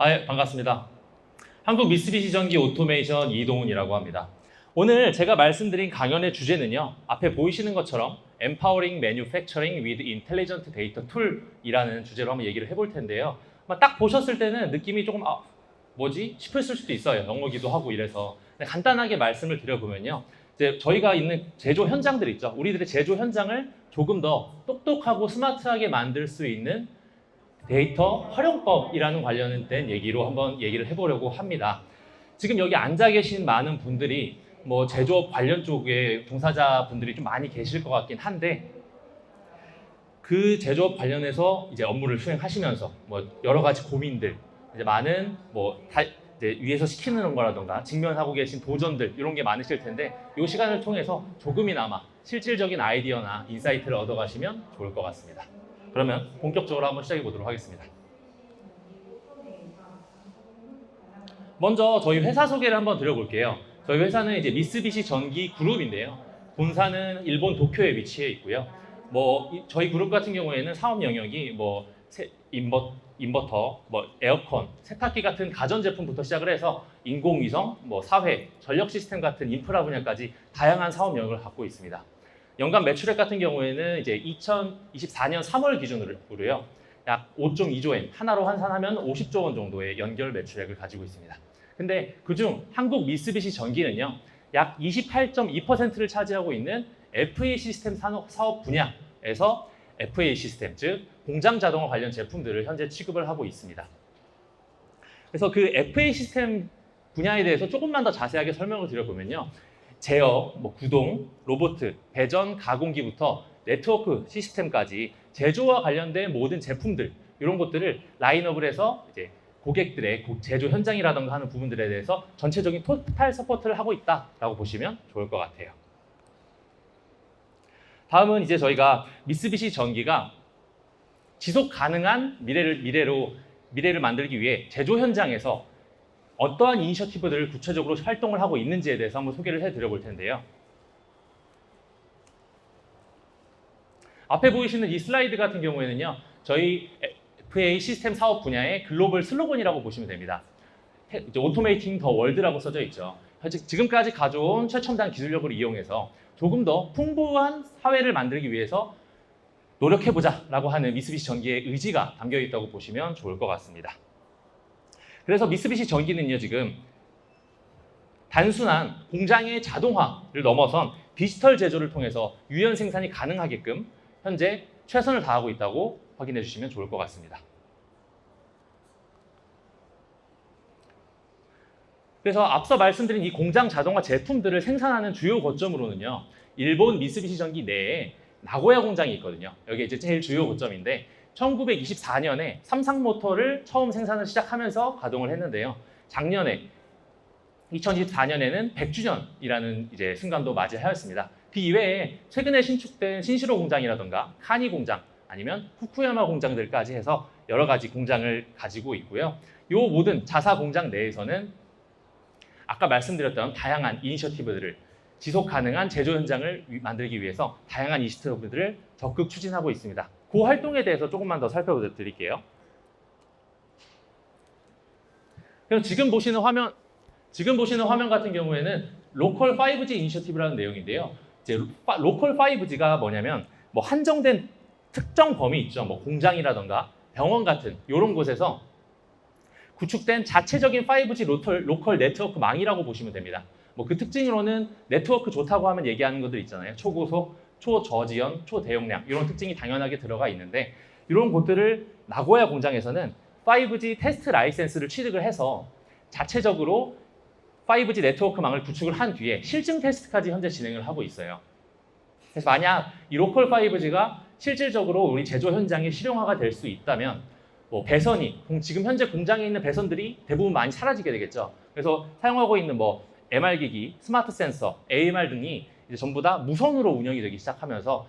반갑습니다. 한국 미쓰비시 전기 오토메이션 이동훈이라고 합니다. 오늘 제가 말씀드린 강연의 주제는요. 앞에 보이시는 것처럼 Empowering Manufacturing with Intelligent Data Tool이라는 주제로 한번 얘기를 해볼 텐데요. 딱 보셨을 때는 느낌이 조금 뭐지? 싶으실 수도 있어요. 영어기도 하고 이래서. 근데 간단하게 말씀을 드려보면요. 이제 저희가 있는 제조 현장들 있죠. 우리들의 제조 현장을 조금 더 똑똑하고 스마트하게 만들 수 있는 데이터 활용법이라는 관련된 얘기로 한번 얘기를 해보려고 합니다. 지금 여기 앉아 계신 많은 분들이 뭐 제조업 관련 쪽에 종사자 분들이 좀 많이 계실 것 같긴 한데 그 제조업 관련해서 이제 업무를 수행하시면서 뭐 여러 가지 고민들, 이제 많은 이제 위에서 시키는 거라던가 직면하고 계신 도전들 이런 게 많으실 텐데 이 시간을 통해서 조금이나마 실질적인 아이디어나 인사이트를 얻어가시면 좋을 것 같습니다. 그러면 본격적으로 한번 시작해 보도록 하겠습니다. 먼저 저희 회사 소개를 한번 드려볼게요. 저희 회사는 이제 미쓰비시 전기 그룹인데요. 본사는 일본 도쿄에 위치해 있고요. 저희 그룹 같은 경우에는 사업 영역이 인버터, 에어컨, 세탁기 같은 가전 제품부터 시작을 해서 인공위성, 사회, 전력 시스템 같은 인프라 분야까지 다양한 사업 영역을 갖고 있습니다. 연간 매출액 같은 경우에는 이제 2024년 3월 기준으로요. 약 5.2조 엔, 하나로 환산하면 50조 원 정도의 연결 매출액을 가지고 있습니다. 근데 그중 한국 미쓰비시 전기는요. 약 28.2%를 차지하고 있는 FA 시스템 사업 분야에서 FA 시스템, 즉 공장 자동화 관련 제품들을 현재 취급을 하고 있습니다. 그래서 그 FA 시스템 분야에 대해서 조금만 더 자세하게 설명을 드려보면요. 제어, 구동, 로봇, 배전, 가공기부터 네트워크 시스템까지 제조와 관련된 모든 제품들 이런 것들을 라인업을 해서 이제 고객들의 제조 현장이라던가 하는 부분들에 대해서 전체적인 토탈 서포트를 하고 있다라고 보시면 좋을 것 같아요. 다음은 이제 저희가 미쓰비시 전기가 지속 가능한 미래를 만들기 위해 제조 현장에서 어떠한 이니셔티브들을 구체적으로 활동을 하고 있는지에 대해서 한번 소개를 해드려 볼 텐데요. 앞에 보이시는 이 슬라이드 같은 경우에는요. 저희 FA 시스템 사업 분야의 글로벌 슬로건이라고 보시면 됩니다. 오토메이팅 더 월드라고 써져 있죠. 지금까지 가져온 최첨단 기술력을 이용해서 조금 더 풍부한 사회를 만들기 위해서 노력해보자 라고 하는 미쓰비시 전기의 의지가 담겨 있다고 보시면 좋을 것 같습니다. 그래서 미쓰비시 전기는요, 지금 단순한 공장의 자동화를 넘어선 디지털 제조를 통해서 유연 생산이 가능하게끔 현재 최선을 다하고 있다고 확인해 주시면 좋을 것 같습니다. 그래서 앞서 말씀드린 이 공장 자동화 제품들을 생산하는 주요 거점으로는요, 일본 미쓰비시 전기 내에 나고야 공장이 있거든요. 여기 이제 제일 주요 거점인데 1924년에 삼상모터를 처음 생산을 시작하면서 가동을 했는데요. 작년에 2024년에는 100주년이라는 이제 순간도 맞이하였습니다. 그 이외에 최근에 신축된 신시로 공장이라던가 카니 공장 아니면 후쿠야마 공장들까지 해서 여러 가지 공장을 가지고 있고요. 이 모든 자사 공장 내에서는 아까 말씀드렸던 다양한 이니셔티브들을 지속 가능한 제조 현장을 만들기 위해서 다양한 이니셔티브들을 적극 추진하고 있습니다. 그 활동에 대해서 조금만 더 살펴드릴게요. 그럼 지금 보시는 화면 같은 경우에는 로컬 5G 이니셔티브라는 내용인데요. 이제 로컬 5G가 뭐냐면 한정된 특정 범위 있죠. 공장이라던가 병원 같은 이런 곳에서 구축된 자체적인 5G 로컬 네트워크망이라고 보시면 됩니다. 그 특징으로는 네트워크 좋다고 하면 얘기하는 것들 있잖아요. 초고속, 초저지연, 초대용량 이런 특징이 당연하게 들어가 있는데 이런 곳들을 나고야 공장에서는 5G 테스트 라이센스를 취득을 해서 자체적으로 5G 네트워크망을 구축을 한 뒤에 실증 테스트까지 현재 진행을 하고 있어요. 그래서 만약 이 로컬 5G가 실질적으로 우리 제조 현장에 실용화가 될 수 있다면 배선이 지금 현재 공장에 있는 배선들이 대부분 많이 사라지게 되겠죠. 그래서 사용하고 있는 MR 기기, 스마트 센서, AMR 등이 이제 전부 다 무선으로 운영이 되기 시작하면서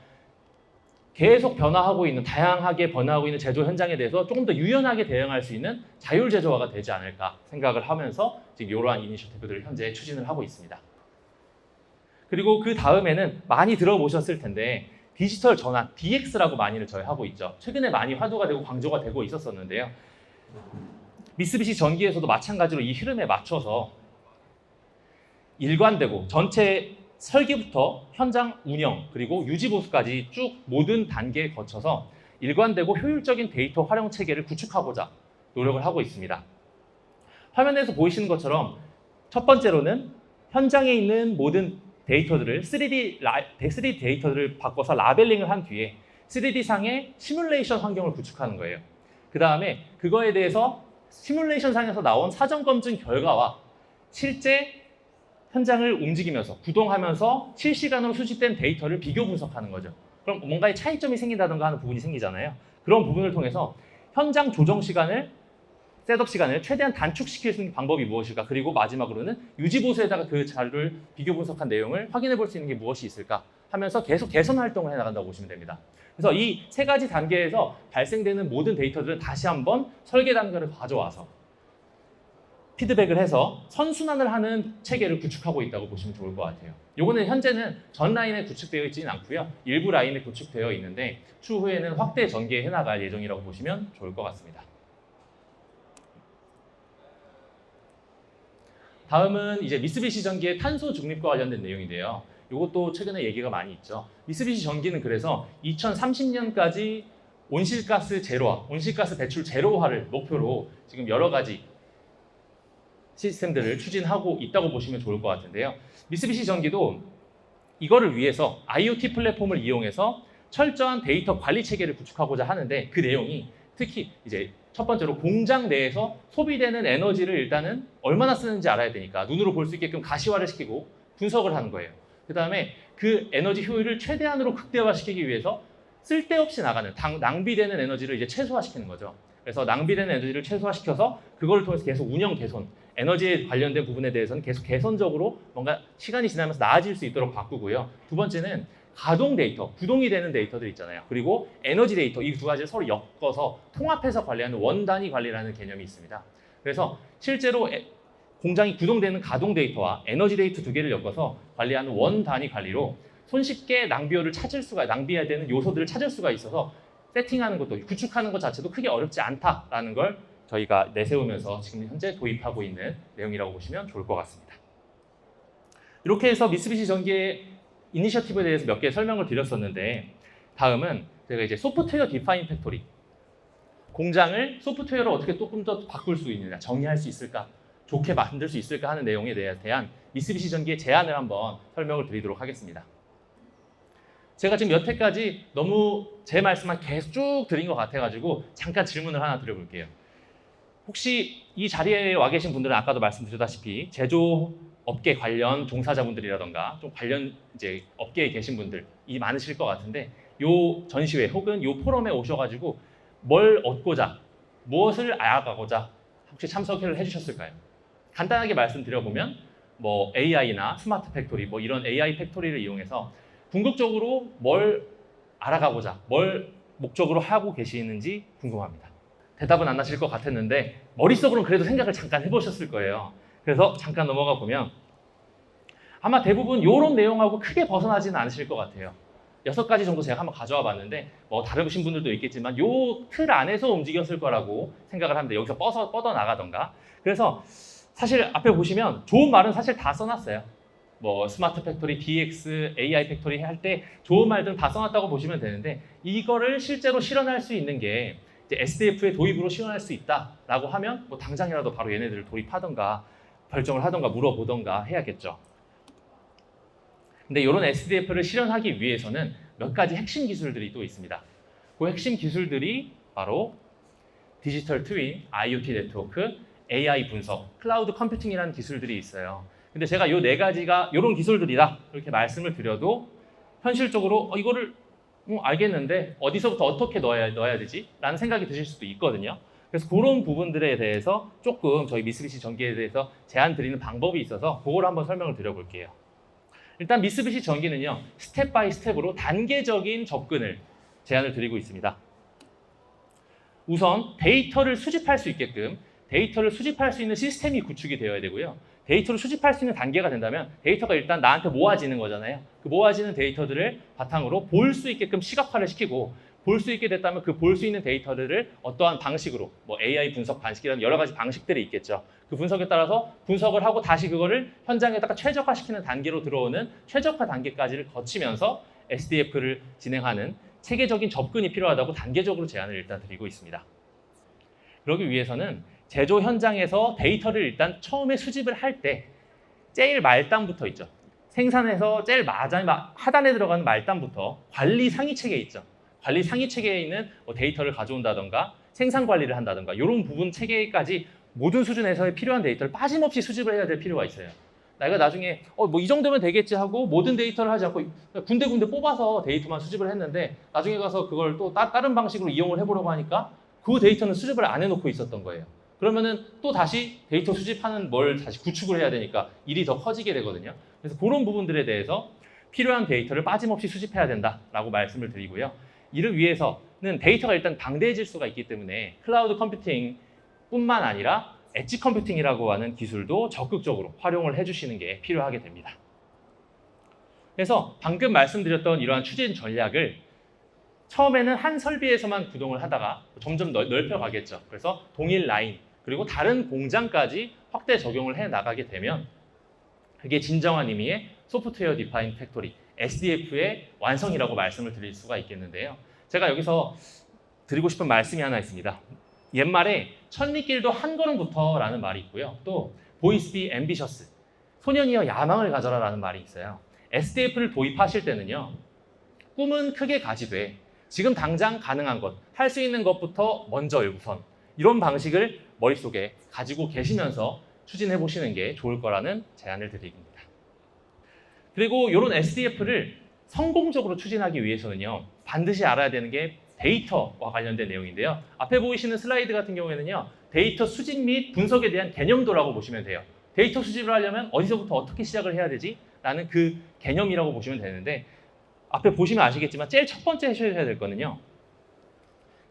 계속 다양하게 변화하고 있는 제조 현장에 대해서 조금 더 유연하게 대응할 수 있는 자율 제조화가 되지 않을까 생각을 하면서 지금 이러한 이니셔티브들을 현재 추진을 하고 있습니다. 그리고 그 다음에는 많이 들어보셨을 텐데 디지털 전환, DX라고 많이들 저희 하고 있죠. 최근에 많이 화두가 되고 강조가 되고 있었었는데요. 미쓰비시 전기에서도 마찬가지로 이 흐름에 맞춰서 일관되고 전체 설계부터 현장 운영 그리고 유지 보수까지 쭉 모든 단계에 거쳐서 일관되고 효율적인 데이터 활용 체계를 구축하고자 노력을 하고 있습니다. 화면에서 보이시는 것처럼 첫 번째로는 현장에 있는 모든 데이터들을 3D 데이터들을 바꿔서 라벨링을 한 뒤에 3D상의 시뮬레이션 환경을 구축하는 거예요. 그 다음에 그거에 대해서 시뮬레이션상에서 나온 사전 검증 결과와 실제 현장을 움직이면서 구동하면서 실시간으로 수집된 데이터를 비교 분석하는 거죠. 그럼 뭔가의 차이점이 생긴다든가 하는 부분이 생기잖아요. 그런 부분을 통해서 현장 조정 시간을 셋업 시간을 최대한 단축시킬 수 있는 방법이 무엇일까? 그리고 마지막으로는 유지 보수에다가 그 자료를 비교 분석한 내용을 확인해 볼 수 있는 게 무엇이 있을까? 하면서 계속 개선 활동을 해나간다고 보시면 됩니다. 그래서 이 세 가지 단계에서 발생되는 모든 데이터들을 다시 한번 설계 단계를 가져와서 피드백을 해서 선순환을 하는 체계를 구축하고 있다고 보시면 좋을 것 같아요. 요거는 현재는 전 라인에 구축되어 있지는 않고요. 일부 라인에 구축되어 있는데 추후에는 확대 전개해 나갈 예정이라고 보시면 좋을 것 같습니다. 다음은 이제 미쓰비시 전기의 탄소 중립과 관련된 내용인데요. 이것도 최근에 얘기가 많이 있죠. 미쓰비시 전기는 그래서 2030년까지 온실가스 제로화, 온실가스 배출 제로화를 목표로 지금 여러 가지 시스템들을 추진하고 있다고 보시면 좋을 것 같은데요. 미쓰비시 전기도 이거를 위해서 IoT 플랫폼을 이용해서 철저한 데이터 관리 체계를 구축하고자 하는데 그 내용이 특히 이제 첫 번째로 공장 내에서 소비되는 에너지를 일단은 얼마나 쓰는지 알아야 되니까 눈으로 볼 수 있게끔 가시화를 시키고 분석을 하는 거예요. 그 다음에 그 에너지 효율을 최대한으로 극대화시키기 위해서 쓸데없이 나가는 낭비되는 에너지를 이제 최소화시키는 거죠. 그래서 낭비되는 에너지를 최소화시켜서 그걸 통해서 계속 운영 개선, 에너지에 관련된 부분에 대해서는 계속 개선적으로 뭔가 시간이 지나면서 나아질 수 있도록 바꾸고요. 두 번째는 가동 데이터, 구동이 되는 데이터들 있잖아요. 그리고 에너지 데이터, 이 두 가지를 서로 엮어서 통합해서 관리하는 원단위 관리라는 개념이 있습니다. 그래서 실제로 공장이 구동되는 가동 데이터와 에너지 데이터 두 개를 엮어서 관리하는 원단위 관리로 손쉽게 낭비해야 되는 요소들을 찾을 수가 있어서 세팅하는 것도, 구축하는 것 자체도 크게 어렵지 않다라는 걸 저희가 내세우면서 지금 현재 도입하고 있는 내용이라고 보시면 좋을 것 같습니다. 이렇게 해서 미쓰비시 전기의 이니셔티브에 대해서 몇 개 설명을 드렸었는데 다음은 제가 이제 소프트웨어 디파인 팩토리, 공장을 소프트웨어로 어떻게 조금 더 바꿀 수 있느냐, 정의할 수 있을까, 좋게 만들 수 있을까 하는 내용에 대한 미쓰비시 전기의 제안을 한번 설명을 드리도록 하겠습니다. 제가 지금 여태까지 너무 제 말씀만 계속 쭉 드린 것 같아가지고 잠깐 질문을 하나 드려볼게요. 혹시 이 자리에 와 계신 분들은 아까도 말씀드렸다시피 제조 업계 관련 종사자분들이라던가 좀 관련 이제 업계에 계신 분들이 많으실 것 같은데 요 전시회 혹은 요 포럼에 오셔가지고 뭘 얻고자, 무엇을 알아가고자 혹시 참석을 해주셨을까요? 간단하게 말씀드려보면 뭐 AI나 스마트 팩토리, 뭐 이런 AI 팩토리를 이용해서 궁극적으로 뭘 알아가고자, 뭘 목적으로 하고 계시는지 궁금합니다. 대답은 안 하실 것 같았는데 머릿속으로는 그래도 생각을 잠깐 해보셨을 거예요. 그래서 잠깐 넘어가 보면 아마 대부분 이런 내용하고 크게 벗어나지는 않으실 것 같아요. 6가지 정도 제가 한번 가져와 봤는데 뭐 다르신 분들도 있겠지만 요 틀 안에서 움직였을 거라고 생각을 합니다. 여기서 뻗어나가던가. 그래서 사실 앞에 보시면 좋은 말은 사실 다 써놨어요. 뭐 스마트 팩토리, DX, AI 팩토리 할 때 좋은 말들은 다 써놨다고 보시면 되는데 이거를 실제로 실현할 수 있는 게 SDF의 도입으로 실현할 수 있다라고 하면 뭐 당장이라도 바로 얘네들을 도입하던가 결정을 하던가 물어보던가 해야겠죠. 근데 이런 SDF를 실현하기 위해서는 몇 가지 핵심 기술들이 또 있습니다. 그 핵심 기술들이 바로 디지털 트윈, IoT 네트워크, AI 분석, 클라우드 컴퓨팅이라는 기술들이 있어요. 근데 제가 이 4가지가 이런 기술들이다 이렇게 말씀을 드려도 현실적으로 이거를 알겠는데 어디서부터 어떻게 넣어야 되지? 라는 생각이 드실 수도 있거든요. 그래서 그런 부분들에 대해서 조금 저희 미쓰비시 전기에 대해서 제안 드리는 방법이 있어서 그걸 한번 설명을 드려볼게요. 일단 미쓰비시 전기는요, 스텝 바이 스텝으로 단계적인 접근을 제안을 드리고 있습니다. 우선 데이터를 수집할 수 있게끔 데이터를 수집할 수 있는 시스템이 구축이 되어야 되고요. 데이터를 수집할 수 있는 단계가 된다면 데이터가 일단 나한테 모아지는 거잖아요. 그 모아지는 데이터들을 바탕으로 볼 수 있게끔 시각화를 시키고 볼 수 있게 됐다면 그 볼 수 있는 데이터들을 어떠한 방식으로 뭐 AI 분석 방식이라는 여러 가지 방식들이 있겠죠. 그 분석에 따라서 분석을 하고 다시 그거를 현장에다가 최적화시키는 단계로 들어오는 최적화 단계까지를 거치면서 SDF를 진행하는 체계적인 접근이 필요하다고 단계적으로 제안을 일단 드리고 있습니다. 그러기 위해서는 제조 현장에서 데이터를 일단 처음에 수집을 할 때 제일 말단부터 있죠. 생산에서 제일 하단에 들어가는 말단부터 관리 상위 체계에 있죠. 관리 상위 체계에 있는 데이터를 가져온다던가 생산 관리를 한다던가 이런 부분 체계까지 모든 수준에서의 필요한 데이터를 빠짐없이 수집을 해야 될 필요가 있어요. 내가 나중에 뭐 이 정도면 되겠지 하고 모든 데이터를 하지 않고 군데군데 뽑아서 데이터만 수집을 했는데 나중에 가서 그걸 또 다른 방식으로 이용을 해보려고 하니까 그 데이터는 수집을 안 해놓고 있었던 거예요. 그러면은 또 다시 데이터 수집하는 뭘 다시 구축을 해야 되니까 일이 더 커지게 되거든요. 그래서 그런 부분들에 대해서 필요한 데이터를 빠짐없이 수집해야 된다라고 말씀을 드리고요. 이를 위해서는 데이터가 일단 방대해질 수가 있기 때문에 클라우드 컴퓨팅뿐만 아니라 엣지 컴퓨팅이라고 하는 기술도 적극적으로 활용을 해주시는 게 필요하게 됩니다. 그래서 방금 말씀드렸던 이러한 추진 전략을 처음에는 한 설비에서만 구동을 하다가 점점 넓혀가겠죠. 그래서 동일 라인 그리고 다른 공장까지 확대 적용을 해 나가게 되면 그게 진정한 의미의 소프트웨어 디파인 팩토리 SDF의 완성이라고 말씀을 드릴 수가 있겠는데요. 제가 여기서 드리고 싶은 말씀이 하나 있습니다. 옛말에 천리길도 한 걸음부터라는 말이 있고요. 또 보이스 비 앰비셔스 소년이여 야망을 가져라라는 말이 있어요. SDF를 도입하실 때는요. 꿈은 크게 가지되 지금 당장 가능한 것, 할 수 있는 것부터 먼저 우선 이런 방식을 머릿속에 가지고 계시면서 추진해 보시는 게 좋을 거라는 제안을 드립니다. 그리고 이런 SDF를 성공적으로 추진하기 위해서는요. 반드시 알아야 되는 게 데이터와 관련된 내용인데요. 앞에 보이시는 슬라이드 같은 경우에는요. 데이터 수집 및 분석에 대한 개념도라고 보시면 돼요. 데이터 수집을 하려면 어디서부터 어떻게 시작을 해야 되지? 라는 그 개념이라고 보시면 되는데 앞에 보시면 아시겠지만 제일 첫 번째 하셔야 될 거는요.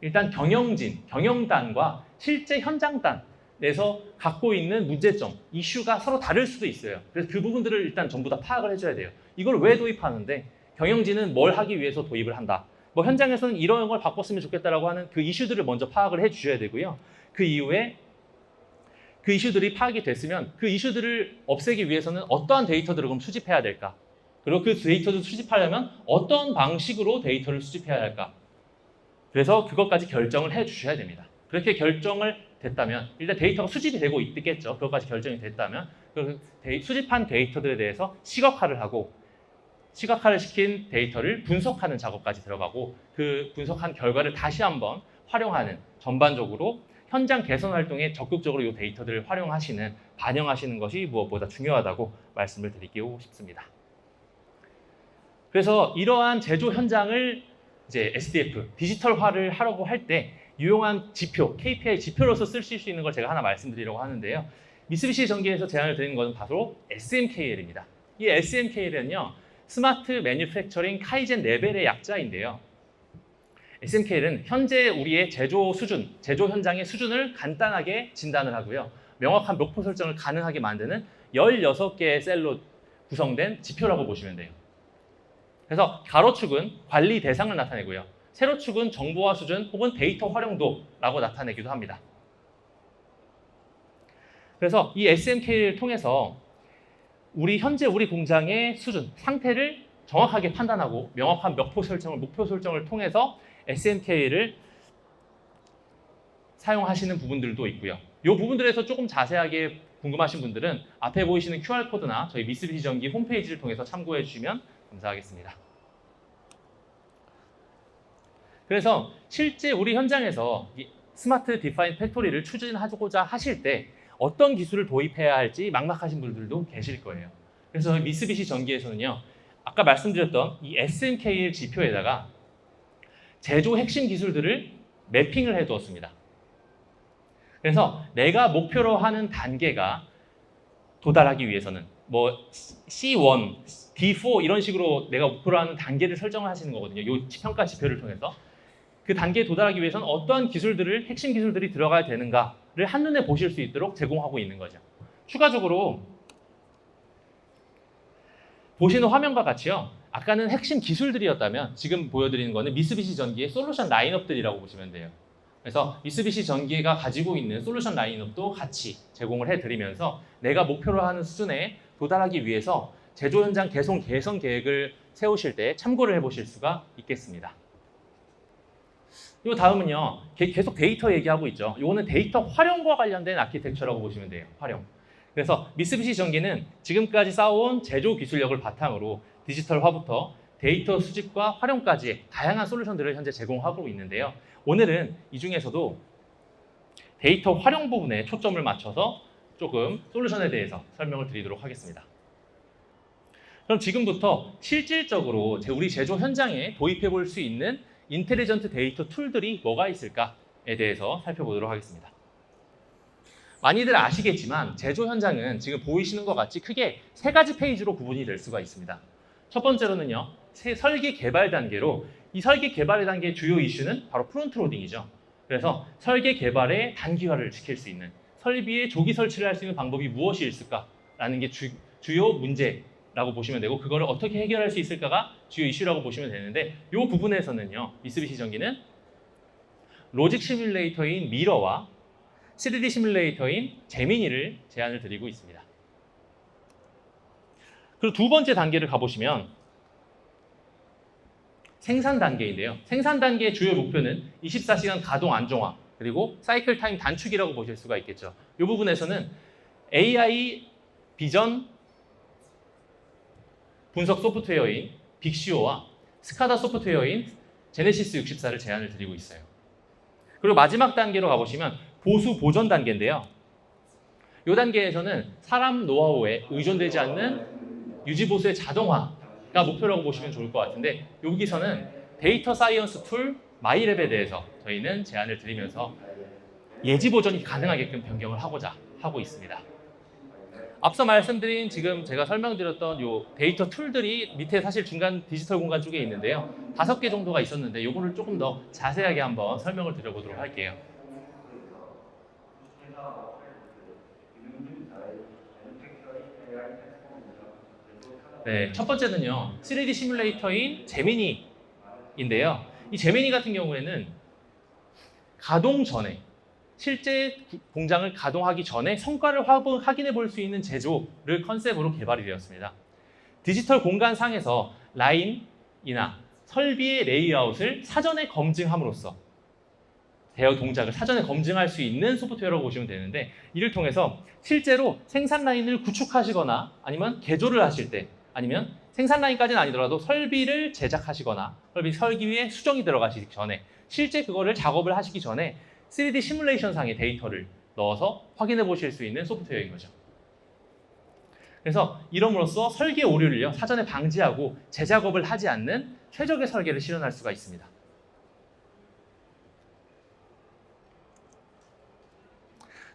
일단 경영단과 실제 현장단에서 갖고 있는 문제점, 이슈가 서로 다를 수도 있어요. 그래서 그 부분들을 일단 전부 다 파악을 해줘야 돼요. 이걸 왜 도입하는데 경영진은 뭘 하기 위해서 도입을 한다. 뭐 현장에서는 이런 걸 바꿨으면 좋겠다라고 하는 그 이슈들을 먼저 파악을 해주셔야 되고요. 그 이후에 그 이슈들이 파악이 됐으면 그 이슈들을 없애기 위해서는 어떠한 데이터들을 그럼 수집해야 될까? 그리고 그 데이터를 수집하려면 어떤 방식으로 데이터를 수집해야 할까? 그래서 그것까지 결정을 해 주셔야 됩니다. 그렇게 결정을 됐다면 일단 데이터가 수집이 되고 있겠죠. 그것까지 결정이 됐다면 수집한 데이터들에 대해서 시각화를 하고 시각화를 시킨 데이터를 분석하는 작업까지 들어가고 그 분석한 결과를 다시 한번 활용하는 전반적으로 현장 개선 활동에 적극적으로 이 데이터들을 활용하시는 반영하시는 것이 무엇보다 중요하다고 말씀을 드리고 싶습니다. 그래서 이러한 제조 현장을 이제 SDF, 디지털화를 하려고 할 때 유용한 지표, KPI 지표로서 쓰실 수 있는 걸 제가 하나 말씀드리려고 하는데요. 미쓰비시 전기에서 제안을 드리는 것은 바로 SMKL입니다. 이 SMKL은요, 스마트 매뉴팩처링 카이젠 레벨의 약자인데요. SMKL은 현재 우리의 제조 수준, 제조 현장의 수준을 간단하게 진단을 하고요. 명확한 목표 설정을 가능하게 만드는 16개의 셀로 구성된 지표라고 보시면 돼요. 그래서 가로축은 관리 대상을 나타내고요. 세로축은 정보화 수준 혹은 데이터 활용도라고 나타내기도 합니다. 그래서 이 SMK를 통해서 현재 우리 공장의 수준, 상태를 정확하게 판단하고 명확한 목표 설정을 통해서 SMK를 사용하시는 부분들도 있고요. 이 부분들에서 조금 자세하게 궁금하신 분들은 앞에 보이시는 QR코드나 저희 미쓰비시 전기 홈페이지를 통해서 참고해 주시면 감사하겠습니다. 그래서 실제 우리 현장에서 스마트 디파인 팩토리를 추진하고자 하실 때 어떤 기술을 도입해야 할지 막막하신 분들도 계실 거예요. 그래서 미쓰비시 전기에서는요. 아까 말씀드렸던 이 SMKL 지표에다가 제조 핵심 기술들을 매핑을 해두었습니다. 그래서 내가 목표로 하는 단계가 도달하기 위해서는 뭐 C1, D4 이런 식으로 내가 목표로 하는 단계를 설정을 하시는 거거든요. 이 평가 지표를 통해서. 그 단계에 도달하기 위해서는 어떠한 핵심 기술들이 들어가야 되는가를 한눈에 보실 수 있도록 제공하고 있는 거죠. 추가적으로 보시는 화면과 같이요. 아까는 핵심 기술들이었다면 지금 보여드리는 거는 미쓰비시 전기의 솔루션 라인업들이라고 보시면 돼요. 그래서 미쓰비시 전기가 가지고 있는 솔루션 라인업도 같이 제공을 해드리면서 내가 목표로 하는 수준에 도달하기 위해서 제조 현장 개선 계획을 세우실 때 참고를 해보실 수가 있겠습니다. 이 다음은요, 계속 데이터 얘기하고 있죠. 이거는 데이터 활용과 관련된 아키텍처라고 보시면 돼요. 활용. 그래서 미쓰비시 전기는 지금까지 쌓아온 제조 기술력을 바탕으로 디지털화부터 데이터 수집과 활용까지 다양한 솔루션들을 현재 제공하고 있는데요. 오늘은 이 중에서도 데이터 활용 부분에 초점을 맞춰서 조금 솔루션에 대해서 설명을 드리도록 하겠습니다. 그럼 지금부터 실질적으로 우리 제조 현장에 도입해 볼 수 있는 인텔리전트 데이터 툴들이 뭐가 있을까에 대해서 살펴보도록 하겠습니다. 많이들 아시겠지만 제조 현장은 지금 보이시는 것 같이 크게 세 가지 페이지로 구분이 될 수가 있습니다. 첫 번째로는요, 설계 개발 단계로 이 설계 개발 단계의 주요 이슈는 바로 프론트 로딩이죠. 그래서 설계 개발의 단기화를 지킬 수 있는 설비에 조기 설치를 할 수 있는 방법이 무엇이 있을까라는 게 주요 문제라고 보시면 되고 그거를 어떻게 해결할 수 있을까가 주요 이슈라고 보시면 되는데 이 부분에서는요, 미쓰비시 전기는 로직 시뮬레이터인 미러와 3D 시뮬레이터인 제미니를 제안을 드리고 있습니다. 그리고 두 번째 단계를 가보시면 생산 단계인데요. 생산 단계의 주요 목표는 24시간 가동 안정화 그리고 사이클 타임 단축이라고 보실 수가 있겠죠. 이 부분에서는 AI 비전 분석 소프트웨어인 빅시오와 스카다 소프트웨어인 제네시스 64를 제안을 드리고 있어요. 그리고 마지막 단계로 가보시면 보수 보존 단계인데요. 이 단계에서는 사람 노하우에 의존되지 않는 유지 보수의 자동화가 목표라고 보시면 좋을 것 같은데 여기서는 데이터 사이언스 툴 마이랩에 대해서 저희는 제안을 드리면서 예지 보존이 가능하게끔 변경을 하고자 하고 있습니다. 앞서 말씀드린 지금 제가 설명드렸던 요 데이터 툴들이 밑에 사실 중간 디지털 공간 쪽에 있는데요. 5개 정도가 있었는데 요거를 조금 더 자세하게 한번 설명을 드려보도록 할게요. 네, 첫 번째는요. 3D 시뮬레이터인 제미니인데요. 이 제미니 같은 경우에는 가동 전에 실제 공장을 가동하기 전에 성과를 확인해 볼 수 있는 제조를 컨셉으로 개발이 되었습니다. 디지털 공간상에서 라인이나 설비의 레이아웃을 사전에 검증함으로써 대여 동작을 사전에 검증할 수 있는 소프트웨어라고 보시면 되는데 이를 통해서 실제로 생산 라인을 구축하시거나 아니면 개조를 하실 때 아니면 생산 라인까지는 아니더라도 설비를 제작하시거나 설비에 수정이 들어가시기 전에 실제 그거를 작업을 하시기 전에 3D 시뮬레이션 상의 데이터를 넣어서 확인해 보실 수 있는 소프트웨어인 거죠. 그래서 이럼으로써 설계 오류를요 사전에 방지하고 재작업을 하지 않는 최적의 설계를 실현할 수가 있습니다.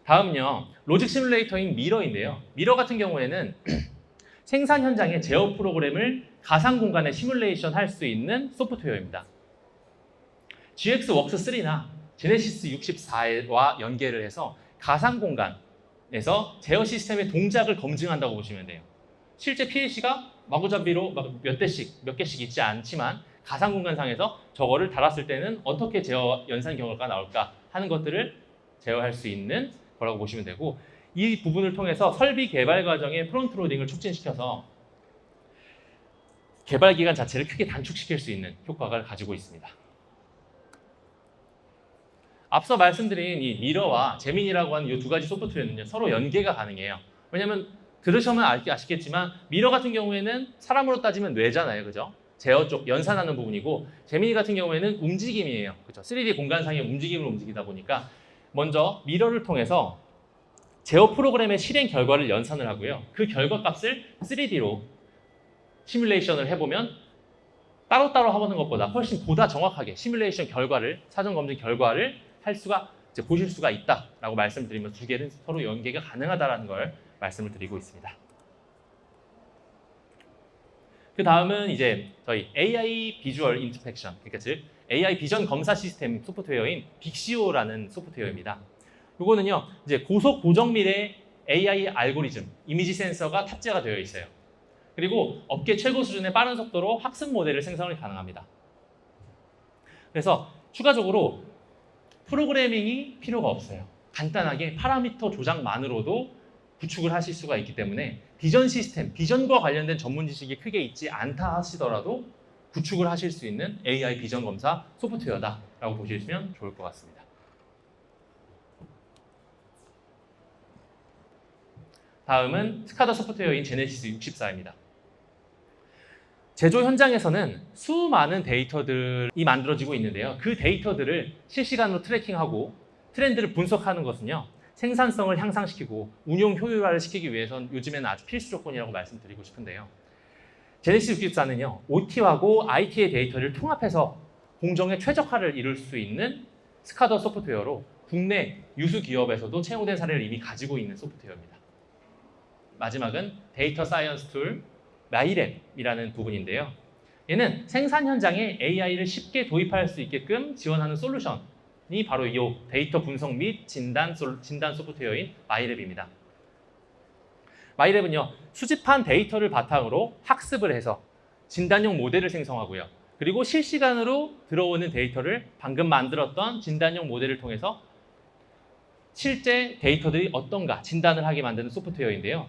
다음은요, 로직 시뮬레이터인 미러인데요. 미러 같은 경우에는 생산 현장의 제어 프로그램을 가상 공간에 시뮬레이션 할 수 있는 소프트웨어입니다. GX웍스3나 제네시스 64와 연계를 해서 가상 공간에서 제어 시스템의 동작을 검증한다고 보시면 돼요. 실제 PLC가 마구잡이로 몇 개씩 있지 않지만 가상 공간상에서 저거를 달았을 때는 어떻게 제어 연산 경과가 나올까 하는 것들을 제어할 수 있는 거라고 보시면 되고 이 부분을 통해서 설비 개발 과정의 프론트 로딩을 촉진시켜서 개발 기간 자체를 크게 단축시킬 수 있는 효과를 가지고 있습니다. 앞서 말씀드린 이 미러와 제민이라고 하는 이 두 가지 소프트웨어는요, 서로 연계가 가능해요. 왜냐하면 들으시면 아시겠지만 미러 같은 경우에는 사람으로 따지면 뇌잖아요, 그죠? 제어 쪽 연산하는 부분이고 제민이 같은 경우에는 움직임이에요, 그죠? 3D 공간상의 움직임을 움직이다 보니까 먼저 미러를 통해서 제어 프로그램의 실행 결과를 연산을 하고요. 그 결과 값을 3D로 시뮬레이션을 해보면 따로따로 해보는 것보다 훨씬 보다 정확하게 시뮬레이션 결과를, 사전 검증 결과를 할 수가 보실 수가 있다라고 말씀드리면 두 개는 서로 연계가 가능하다라는 걸 말씀을 드리고 있습니다. 그 다음은 이제 저희 AI 비주얼 인스펙션, 그러니까 즉 AI 비전 검사 시스템 소프트웨어인 빅시오라는 소프트웨어입니다. 이거는요, 이제 고속 고정밀의 AI 알고리즘, 이미지 센서가 탑재가 되어 있어요. 그리고 업계 최고 수준의 빠른 속도로 학습 모델을 생성이 가능합니다. 그래서 추가적으로 프로그래밍이 필요가 없어요. 간단하게 파라미터 조작만으로도 구축을 하실 수가 있기 때문에 비전 시스템, 비전과 관련된 전문 지식이 크게 있지 않다 하시더라도 구축을 하실 수 있는 AI 비전 검사 소프트웨어다라고 보시면 좋을 것 같습니다. 다음은 스카다 소프트웨어인 제네시스 64입니다. 제조 현장에서는 수많은 데이터들이 만들어지고 있는데요. 그 데이터들을 실시간으로 트래킹하고 트렌드를 분석하는 것은요, 생산성을 향상시키고 운용 효율화를 시키기 위해선 요즘에는 아주 필수 조건이라고 말씀드리고 싶은데요. 제네시스 64는요, OT하고 IT의 데이터를 통합해서 공정의 최적화를 이룰 수 있는 스카다 소프트웨어로 국내 유수 기업에서도 채용된 사례를 이미 가지고 있는 소프트웨어입니다. 마지막은 데이터 사이언스 툴 마이랩이라는 부분인데요. 얘는 생산 현장에 AI를 쉽게 도입할 수 있게끔 지원하는 솔루션이 바로 이 데이터 분석 및 진단 소프트웨어인 마이랩입니다. 마이랩은요, 수집한 데이터를 바탕으로 학습을 해서 진단용 모델을 생성하고요. 그리고 실시간으로 들어오는 데이터를 방금 만들었던 진단용 모델을 통해서 실제 데이터들이 어떤가 진단을 하게 만드는 소프트웨어인데요.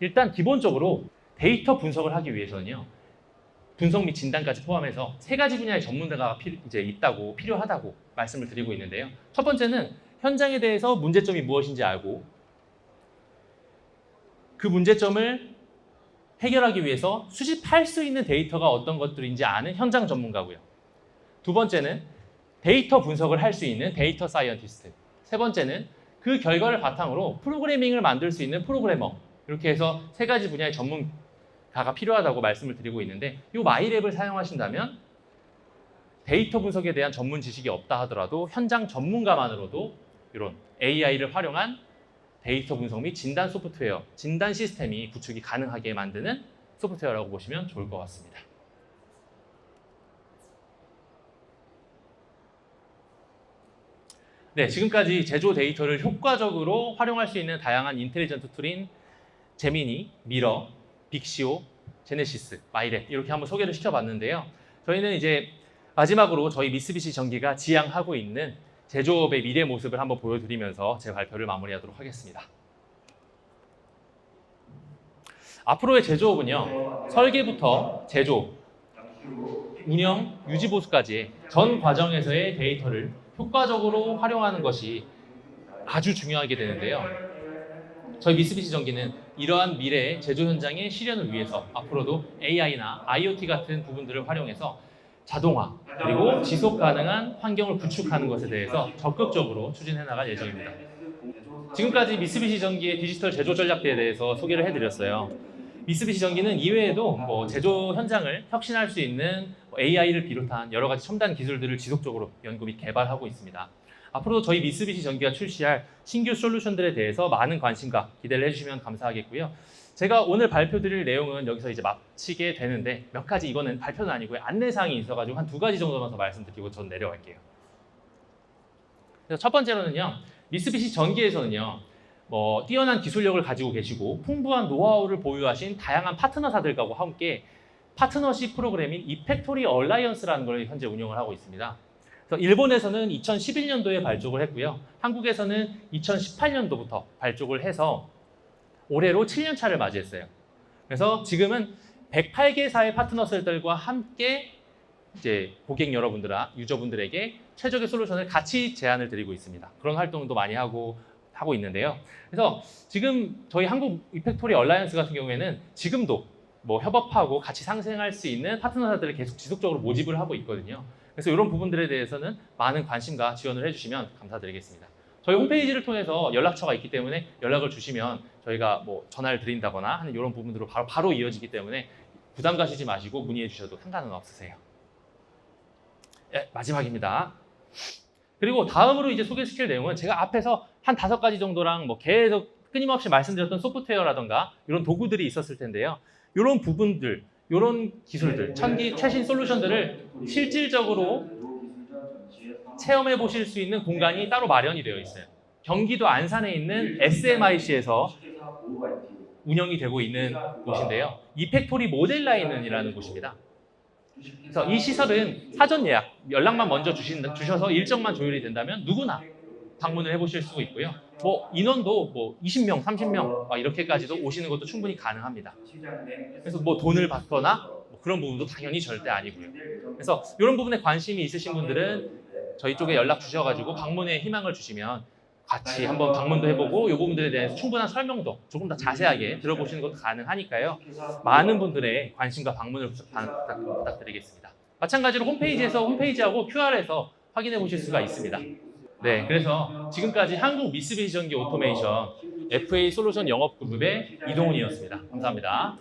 일단 기본적으로 데이터 분석을 하기 위해서는요, 분석 및 진단까지 포함해서 세 가지 분야의 전문가가 필요하다고 말씀을 드리고 있는데요. 첫 번째는 현장에 대해서 문제점이 무엇인지 알고 그 문제점을 해결하기 위해서 수집할 수 있는 데이터가 어떤 것들인지 아는 현장 전문가고요. 두 번째는 데이터 분석을 할 수 있는 데이터 사이언티스트. 세 번째는 그 결과를 바탕으로 프로그래밍을 만들 수 있는 프로그래머. 이렇게 해서 세 가지 분야의 전문가가 필요하다고 말씀을 드리고 있는데, 이 마이랩을 사용하신다면 데이터 분석에 대한 전문 지식이 없다 하더라도 현장 전문가만으로도 이런 AI를 활용한 데이터 분석 및 진단 소프트웨어, 진단 시스템이 구축이 가능하게 만드는 소프트웨어라고 보시면 좋을 것 같습니다. 네, 지금까지 제조 데이터를 효과적으로 활용할 수 있는 다양한 인텔리전트 툴인 제미니, 미러, 빅시오, 제네시스, 마이랩 이렇게 한번 소개를 시켜봤는데요. 저희는 이제 마지막으로 저희 미쓰비시 전기가 지향하고 있는 제조업의 미래 모습을 한번 보여드리면서 제 발표를 마무리하도록 하겠습니다. 앞으로의 제조업은요, 설계부터 제조, 운영, 유지 보수까지의 전 과정에서의 데이터를 효과적으로 활용하는 것이 아주 중요하게 되는데요. 저희 미쓰비시 전기는 이러한 미래의 제조 현장의 실현을 위해서 앞으로도 AI나 IoT 같은 부분들을 활용해서 자동화 그리고 지속 가능한 환경을 구축하는 것에 대해서 적극적으로 추진해 나갈 예정입니다. 지금까지 미쓰비시 전기의 디지털 제조 전략대에 대해서 소개를 해드렸어요. 미쓰비시 전기는 이외에도 제조 현장을 혁신할 수 있는 AI를 비롯한 여러 가지 첨단 기술들을 지속적으로 연구 및 개발하고 있습니다. 앞으로도 저희 미쓰비시 전기가 출시할 신규 솔루션들에 대해서 많은 관심과 기대를 해주시면 감사하겠고요. 제가 오늘 발표드릴 내용은 여기서 이제 마치게 되는데, 몇 가지 이거는 발표는 아니고요, 안내사항이 있어가지고 한 2가지 정도만 더 말씀드리고 전 내려갈게요. 그래서 첫 번째로는요, 미쓰비시 전기에서는요, 뛰어난 기술력을 가지고 계시고 풍부한 노하우를 보유하신 다양한 파트너사들과 함께 파트너십 프로그램인 이펙토리 얼라이언스라는 걸 현재 운영을 하고 있습니다. 그래서 일본에서는 2011년도에 발족을 했고요. 한국에서는 2018년도부터 발족을 해서 올해로 7년 차를 맞이했어요. 그래서 지금은 108개사의 파트너들과 함께 이제 고객 여러분들과 유저분들에게 최적의 솔루션을 같이 제안을 드리고 있습니다. 그런 활동도 많이 하고 있는데요. 그래서 지금 저희 한국 이펙토리 얼라이언스 같은 경우에는 지금도 협업하고 같이 상생할 수 있는 파트너사들을 계속 지속적으로 모집을 하고 있거든요. 그래서 이런 부분들에 대해서는 많은 관심과 지원을 해주시면 감사드리겠습니다. 저희 홈페이지를 통해서 연락처가 있기 때문에 연락을 주시면 저희가 전화를 드린다거나 하는 이런 부분들로 바로 이어지기 때문에 부담 가시지 마시고 문의해 주셔도 상관은 없으세요. 네, 마지막입니다. 그리고 다음으로 이제 소개시킬 내용은 제가 앞에서 한 5가지 정도랑 계속 끊임없이 말씀드렸던 소프트웨어라던가 이런 도구들이 있었을 텐데요. 이런 부분들, 이런 기술들, 최신 솔루션들을 실질적으로 체험해 보실 수 있는 공간이 따로 마련이 되어 있어요. 경기도 안산에 있는 SMIC에서 운영이 되고 있는 곳인데요. 이팩토리 모델라인이라는 곳입니다. 그래서 이 시설은 사전 예약, 연락만 먼저 주셔서 일정만 조율이 된다면 누구나 방문을 해보실 수 있고요. 뭐 인원도 뭐 20명, 30명 막 이렇게까지도 오시는 것도 충분히 가능합니다. 그래서 뭐 돈을 받거나 뭐 그런 부분도 당연히 절대 아니고요. 그래서 이런 부분에 관심이 있으신 분들은 저희 쪽에 연락 주셔가지고 방문에 희망을 주시면 같이 한번 방문도 해보고 이 부분들에 대해서 충분한 설명도 조금 더 자세하게 들어보시는 것도 가능하니까요. 많은 분들의 관심과 방문을 부탁드리겠습니다. 마찬가지로 홈페이지하고 QR에서 확인해 보실 수가 있습니다. 네, 그래서 지금까지 한국 미쓰비시 전기 오토메이션 FA 솔루션 영업그룹의 이동훈이었습니다. 감사합니다.